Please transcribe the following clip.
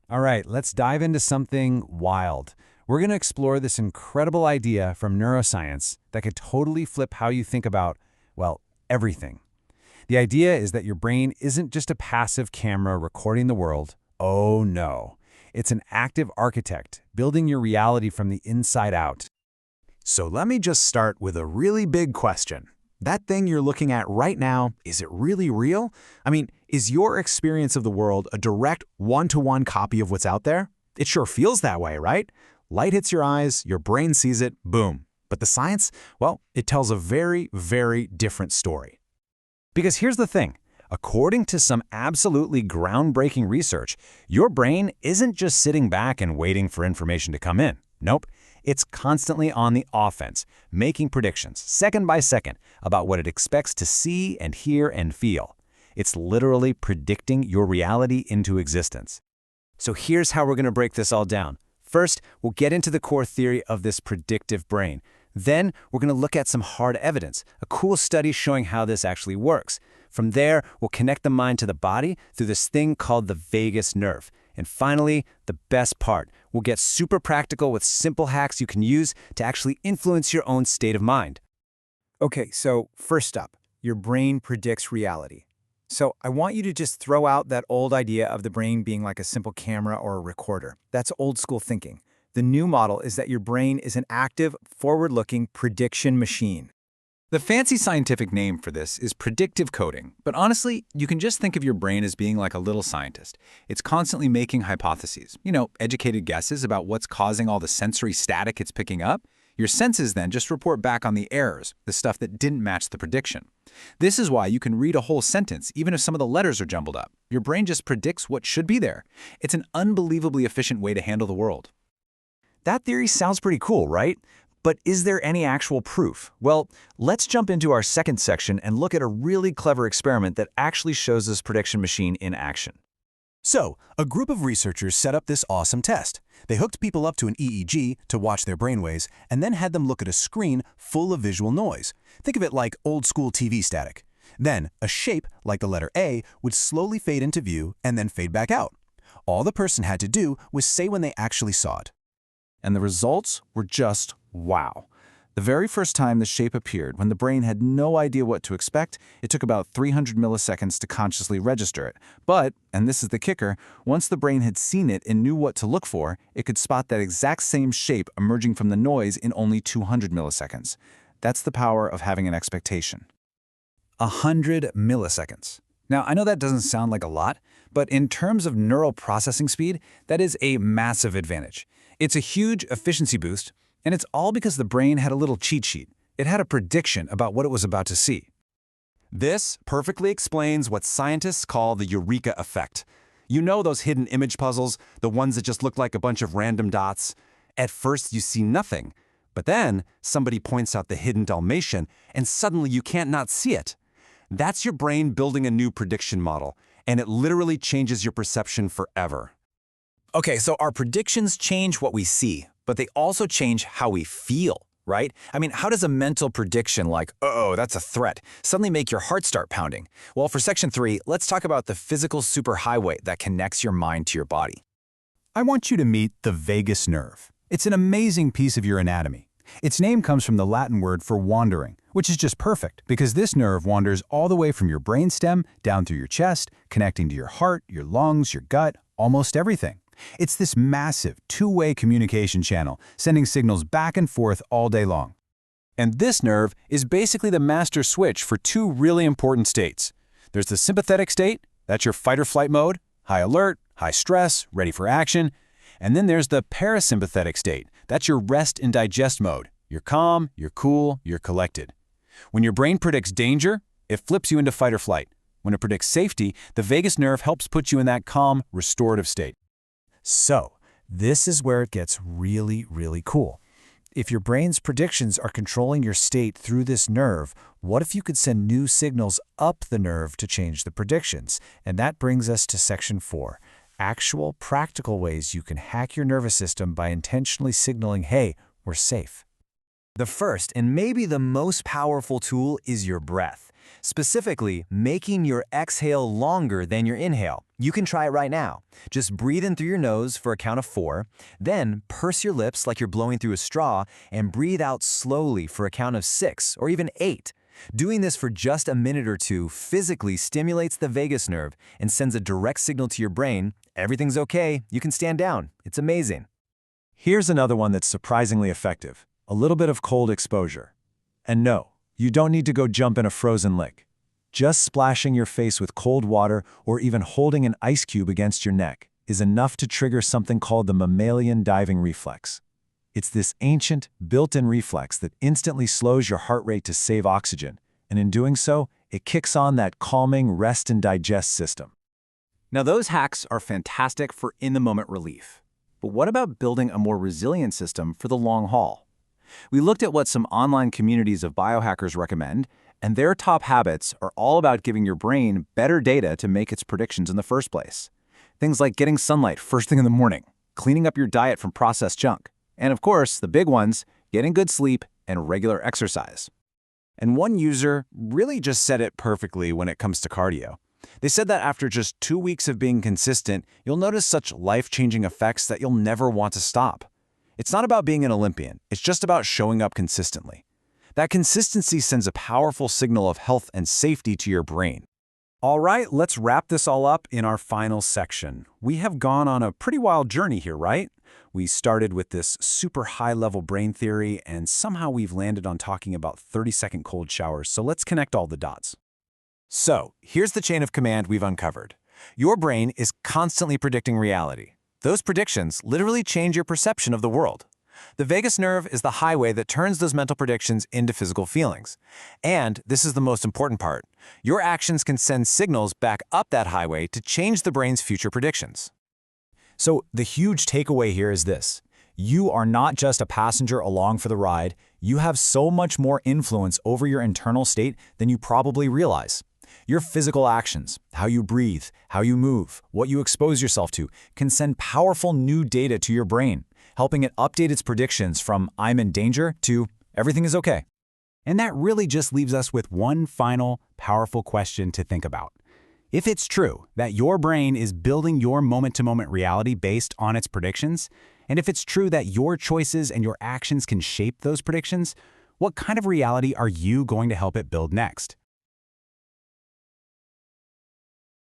All right, let's dive into something wild. We're going to explore this incredible idea from neuroscience that could totally flip how you think about, well, everything. The idea is that your brain isn't just a passive camera recording the world. Oh no. It's an active architect, building your reality from the inside out. So let me just start with a really big question. That thing you're looking at right now, is it really real? I mean, is your experience of the world a direct one-to-one copy of what's out there? It sure feels that way, right? Light hits your eyes, your brain sees it, boom. But the science, well, it tells a very, very different story. Because here's the thing. According to some absolutely groundbreaking research, your brain isn't just sitting back and waiting for information to come in. Nope. It's constantly on the offense, making predictions, second by second, about what it expects to see and hear and feel. It's literally predicting your reality into existence. So here's how we're going to break this all down. First, we'll get into the core theory of this predictive brain. Then, we're going to look at some hard evidence, a cool study showing how this actually works. From there, we'll connect the mind to the body through this thing called the vagus nerve. And finally, the best part, we'll get super practical with simple hacks you can use to actually influence your own state of mind. Okay, so first up, your brain predicts reality. So I want you to just throw out that old idea of the brain being like a simple camera or a recorder. That's old school thinking. The new model is that your brain is an active, forward-looking prediction machine. The fancy scientific name for this is predictive coding, but honestly, you can just think of your brain as being like a little scientist. It's constantly making hypotheses, educated guesses about what's causing all the sensory static it's picking up. Your senses then just report back on the errors, the stuff that didn't match the prediction. This is why you can read a whole sentence even if some of the letters are jumbled up. Your brain just predicts what should be there. It's an unbelievably efficient way to handle the world. That theory sounds pretty cool, right? But is there any actual proof? Well, let's jump into our second section and look at a really clever experiment that actually shows this prediction machine in action. So, a group of researchers set up this awesome test. They hooked people up to an EEG to watch their brainwaves and then had them look at a screen full of visual noise. Think of it like old-school TV static. Then, a shape, like the letter A, would slowly fade into view and then fade back out. All the person had to do was say when they actually saw it. And the results were just wow. The very first time the shape appeared, when the brain had no idea what to expect, it took about 300 milliseconds to consciously register it. But, and this is the kicker, once the brain had seen it and knew what to look for, it could spot that exact same shape emerging from the noise in only 200 milliseconds. That's the power of having an expectation. 100 milliseconds. Now, I know that doesn't sound like a lot, but in terms of neural processing speed, that is a massive advantage. It's a huge efficiency boost, and it's all because the brain had a little cheat sheet. It had a prediction about what it was about to see. This perfectly explains what scientists call the eureka effect. You know those hidden image puzzles, the ones that just look like a bunch of random dots? At first you see nothing, but then somebody points out the hidden Dalmatian, and suddenly you can't not see it. That's your brain building a new prediction model, and it literally changes your perception forever. Okay, so our predictions change what we see, but they also change how we feel, right? I mean, how does a mental prediction like, uh-oh, that's a threat, suddenly make your heart start pounding? Well, for Section 3, let's talk about the physical superhighway that connects your mind to your body. I want you to meet the vagus nerve. It's an amazing piece of your anatomy. Its name comes from the Latin word for wandering, which is just perfect because this nerve wanders all the way from your brainstem down through your chest, connecting to your heart, your lungs, your gut, almost everything. It's this massive, two-way communication channel, sending signals back and forth all day long. And this nerve is basically the master switch for two really important states. There's the sympathetic state, that's your fight-or-flight mode, high alert, high stress, ready for action. And then there's the parasympathetic state, that's your rest and digest mode. You're calm, you're cool, you're collected. When your brain predicts danger, it flips you into fight-or-flight. When it predicts safety, the vagus nerve helps put you in that calm, restorative state. So, this is where it gets really, really cool. If your brain's predictions are controlling your state through this nerve, what if you could send new signals up the nerve to change the predictions? And that brings us to Section 4, actual practical ways you can hack your nervous system by intentionally signaling, hey, we're safe. The first and maybe the most powerful tool is your breath. Specifically, making your exhale longer than your inhale. You can try it right now. Just breathe in through your nose for a count of 4, then purse your lips like you're blowing through a straw, and breathe out slowly for a count of 6 or even 8. Doing this for just a minute or two physically stimulates the vagus nerve and sends a direct signal to your brain, everything's okay, you can stand down. It's amazing. Here's another one that's surprisingly effective. A little bit of cold exposure. And no, you don't need to go jump in a frozen lake. Just splashing your face with cold water or even holding an ice cube against your neck is enough to trigger something called the mammalian diving reflex. It's this ancient, built-in reflex that instantly slows your heart rate to save oxygen, and in doing so, it kicks on that calming rest and digest system. Now those hacks are fantastic for in-the-moment relief. But what about building a more resilient system for the long haul? We looked at what some online communities of biohackers recommend, and their top habits are all about giving your brain better data to make its predictions in the first place. Things like getting sunlight first thing in the morning, cleaning up your diet from processed junk, and of course, the big ones, getting good sleep and regular exercise. And one user really just said it perfectly when it comes to cardio. They said that after just 2 weeks of being consistent, you'll notice such life-changing effects that you'll never want to stop. It's not about being an Olympian, it's just about showing up consistently. That consistency sends a powerful signal of health and safety to your brain. All right, let's wrap this all up in our final section. We have gone on a pretty wild journey here, right? We started with this super high-level brain theory, and somehow we've landed on talking about 30-second cold showers, so let's connect all the dots. So, here's the chain of command we've uncovered. Your brain is constantly predicting reality. Those predictions literally change your perception of the world. The vagus nerve is the highway that turns those mental predictions into physical feelings. And this is the most important part. Your actions can send signals back up that highway to change the brain's future predictions. So the huge takeaway here is this. You are not just a passenger along for the ride. You have so much more influence over your internal state than you probably realize. Your physical actions, how you breathe, how you move, what you expose yourself to, can send powerful new data to your brain, helping it update its predictions from "I'm in danger" to "everything is okay." And that really just leaves us with one final, powerful question to think about. If it's true that your brain is building your moment-to-moment reality based on its predictions, and if it's true that your choices and your actions can shape those predictions, what kind of reality are you going to help it build next?